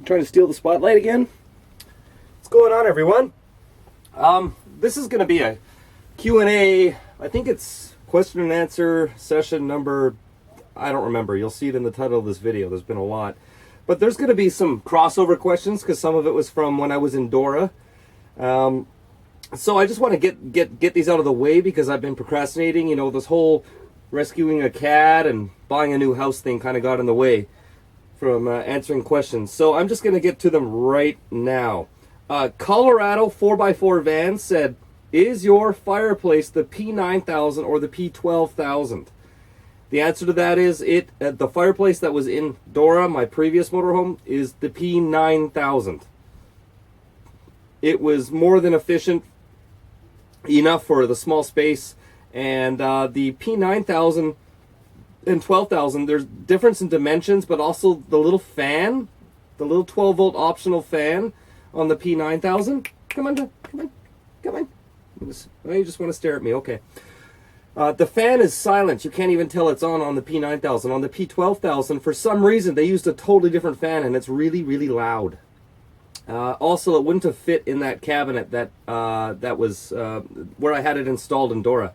Trying to steal the spotlight again. What's going on, everyone? This is going to be a Q&A. I think it's question and answer session number, I don't remember. You'll see it in the title of this video. There's been a lot. But there's going to be some crossover questions because some of it was from when I was in Dora. So I just want to get these out of the way because I've been procrastinating. You know, this whole rescuing a cat and buying a new house thing kind of got in the way from answering questions. So I'm just going to get to them right now. Colorado 4x4 van said, is your fireplace the P9000 or the P12000? The answer to that is the fireplace that was in Dora, my previous motorhome, is the P9000. It was more than efficient enough for the small space, and the P9000 and 12,000, there's difference in dimensions, but also the little fan, the little 12-volt optional fan on the P9000. Come on. Oh, you just want to stare at me, okay. The fan is silent. You can't even tell it's on the P9000. On the P12000, for some reason, they used a totally different fan, and it's really, really loud. Also, it wouldn't have fit in that cabinet that was where I had it installed in Dora.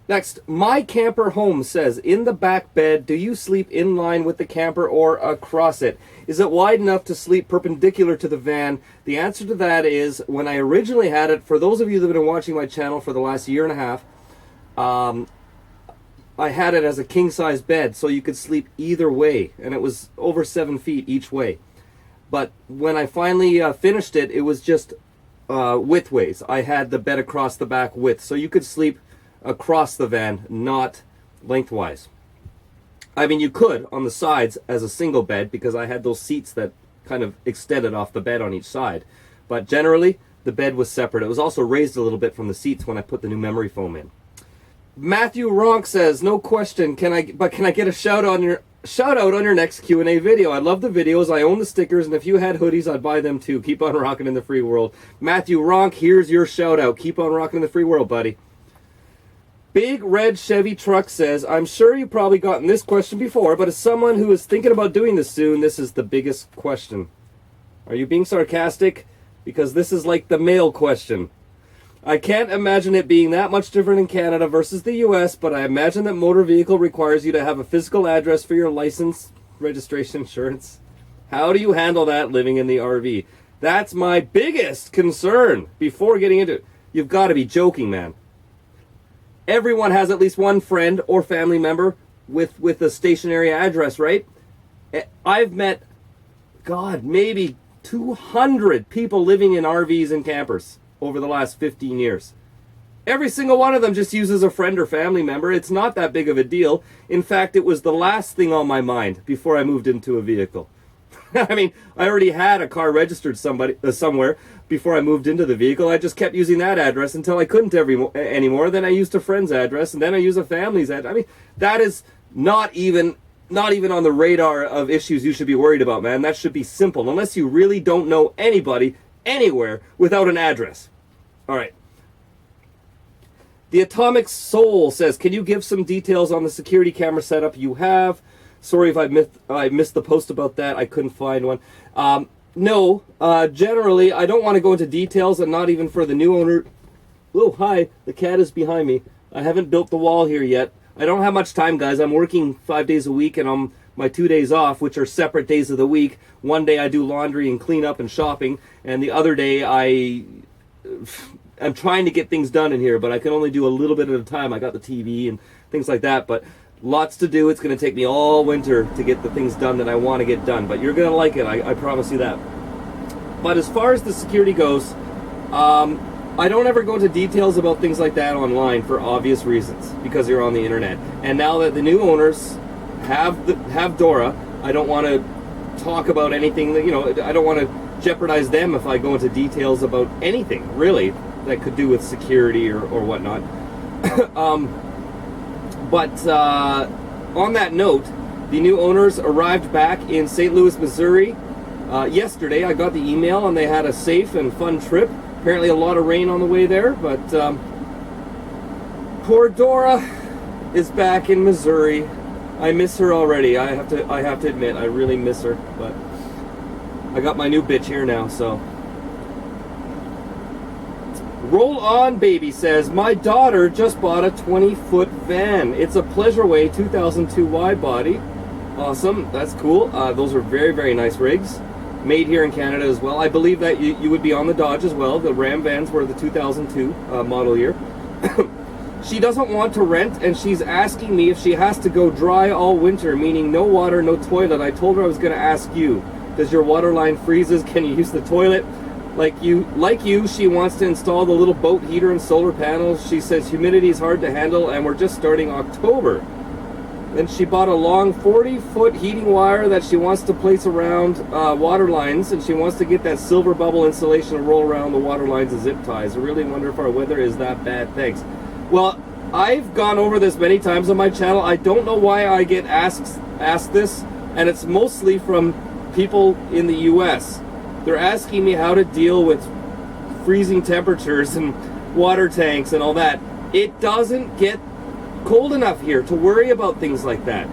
Next, My Camper Home says, in the back bed, do you sleep in line with the camper or across it? Is it wide enough to sleep perpendicular to the van? The answer to that is, when I originally had it, for those of you that have been watching my channel for the last year and a half, I had it as a king-size bed, so you could sleep either way, and it was over 7 feet each way. But when I finally finished it, it was just widthways. I had the bed across the back width, so you could sleep across the van, not lengthwise. I mean, you could on the sides as a single bed because I had those seats that kind of extended off the bed on each side. But generally, the bed was separate. It was also raised a little bit from the seats when I put the new memory foam in. Matthew Ronk says, no question, can I get a shout out on your next Q&A video? I love the videos, I own the stickers, and if you had hoodies, I'd buy them too. Keep on rocking in the free world. Matthew Ronk, here's your shout out. Keep on rocking in the free world, buddy. Big Red Chevy Truck says, I'm sure you've probably gotten this question before, but as someone who is thinking about doing this soon, this is the biggest question. Are you being sarcastic? Because this is like the mail question. I can't imagine it being that much different in Canada versus the US, but I imagine that motor vehicle requires you to have a physical address for your license, registration, insurance. How do you handle that living in the RV? That's my biggest concern before getting into it. You've got to be joking, man. Everyone has at least one friend or family member with a stationary address, right? I've met, God, maybe 200 people living in RVs and campers over the last 15 years. Every single one of them just uses a friend or family member. It's not that big of a deal. In fact, it was the last thing on my mind before I moved into a vehicle. I mean, I already had a car registered somewhere before I moved into the vehicle. I just kept using that address until I couldn't anymore. Then I used a friend's address, and then I used a family's address. I mean, that is not even on the radar of issues you should be worried about, man. That should be simple, unless you really don't know anybody anywhere without an address. All right. The Atomic Soul says, can you give some details on the security camera setup you have? Sorry if I missed the post about that. I couldn't find one. No, generally, I don't want to go into details, and not even for the new owner. Oh, hi, the cat is behind me. I haven't built the wall here yet. I don't have much time, guys. I'm working 5 days a week, and on my 2 days off, which are separate days of the week. One day I do laundry and clean up and shopping, and the other day I'm trying to get things done in here, but I can only do a little bit at a time. I got the TV and things like that, but lots to do. It's going to take me all winter to get the things done that I want to get done, but you're going to like it. I promise you that. But as far as the security goes, I don't ever go into details about things like that online for obvious reasons, because you're on the internet. And now that the new owners have Dora, I don't want to talk about anything that, I don't want to jeopardize them if I go into details about anything, really, that could do with security or whatnot. But on that note, the new owners arrived back in St. Louis, Missouri yesterday. I got the email, and they had a safe and fun trip. Apparently a lot of rain on the way there, but poor Dora is back in Missouri. I miss her already. I have to admit, I really miss her. But I got my new bitch here now, so. Roll on baby says, my daughter just bought a 20-foot van. It's a Pleasureway 2002 wide body. Awesome, that's cool. Those are very, very nice rigs. Made here in Canada as well. I believe that you would be on the Dodge as well. The Ram vans were the 2002 model year. She doesn't want to rent, and she's asking me if she has to go dry all winter, meaning no water, no toilet. I told her I was going to ask you, does your water line freezes? Can you use the toilet? Like you, she wants to install the little boat heater and solar panels. She says humidity is hard to handle, and we're just starting October. Then she bought a long 40-foot heating wire that she wants to place around water lines, and she wants to get that silver bubble insulation to roll around the water lines and zip ties. I really wonder if our weather is that bad. Thanks. Well, I've gone over this many times on my channel. I don't know why I get asked this, and it's mostly from people in the US. They're asking me how to deal with freezing temperatures and water tanks and all that. It doesn't get cold enough here to worry about things like that.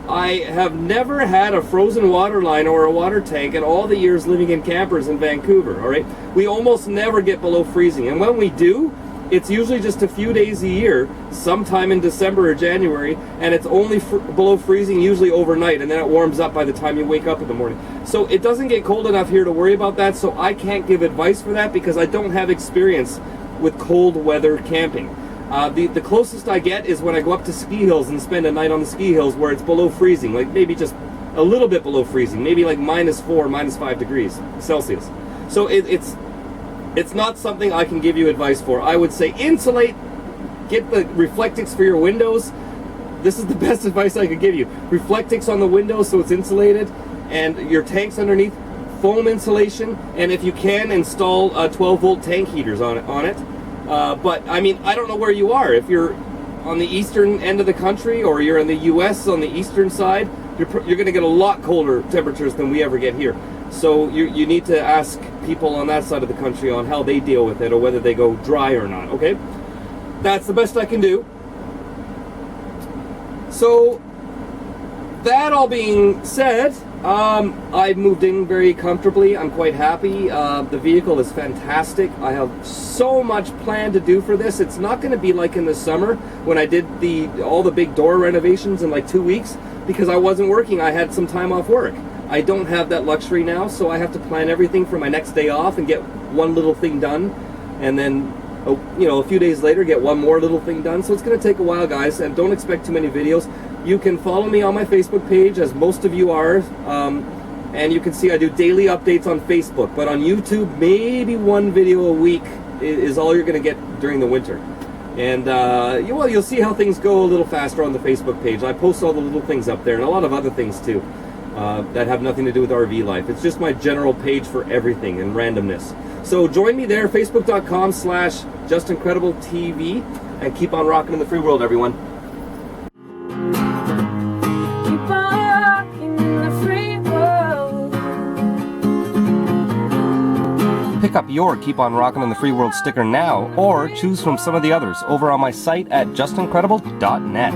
I have never had a frozen water line or a water tank in all the years living in campers in Vancouver, all right? We almost never get below freezing, and when we do, it's usually just a few days a year, sometime in December or January, and it's only below freezing usually overnight, and then it warms up by the time you wake up in the morning. So it doesn't get cold enough here to worry about that, so I can't give advice for that because I don't have experience with cold weather camping. The closest I get is when I go up to ski hills and spend a night on the ski hills where it's below freezing, like maybe just a little bit below freezing, maybe like -4, -5 degrees Celsius. So it's not something I can give you advice for. I would say insulate, get the Reflectix for your windows. This is the best advice I could give you. Reflectix on the windows so it's insulated, and your tanks underneath, foam insulation, and if you can, install 12-volt tank heaters on it. But I mean, I don't know where you are. If you're on the eastern end of the country or you're in the US on the eastern side, you're going to get a lot colder temperatures than we ever get here. So you need to ask people on that side of the country on how they deal with it or whether they go dry or not, okay? That's the best I can do. So that all being said, I've moved in very comfortably. I'm quite happy. The vehicle is fantastic. I have so much planned to do for this. It's not going to be like in the summer when I did all the big door renovations in like 2 weeks because I wasn't working. I had some time off work. I don't have that luxury now, so I have to plan everything for my next day off and get one little thing done, and then a few days later get one more little thing done. So it's going to take a while, guys, and don't expect too many videos. You can follow me on my Facebook page, as most of you are, and you can see I do daily updates on Facebook, but on YouTube, maybe one video a week is all you're going to get during the winter. And you'll see how things go a little faster on the Facebook page. I post all the little things up there, and a lot of other things too, that have nothing to do with RV life. It's just my general page for everything and randomness. So join me there, facebook.com/JustIncredibleTV, and keep on rocking in the free world, everyone. Keep on rocking in the free world. Pick up your Keep on Rockin' in the Free World sticker now, or choose from some of the others over on my site at justincredible.net.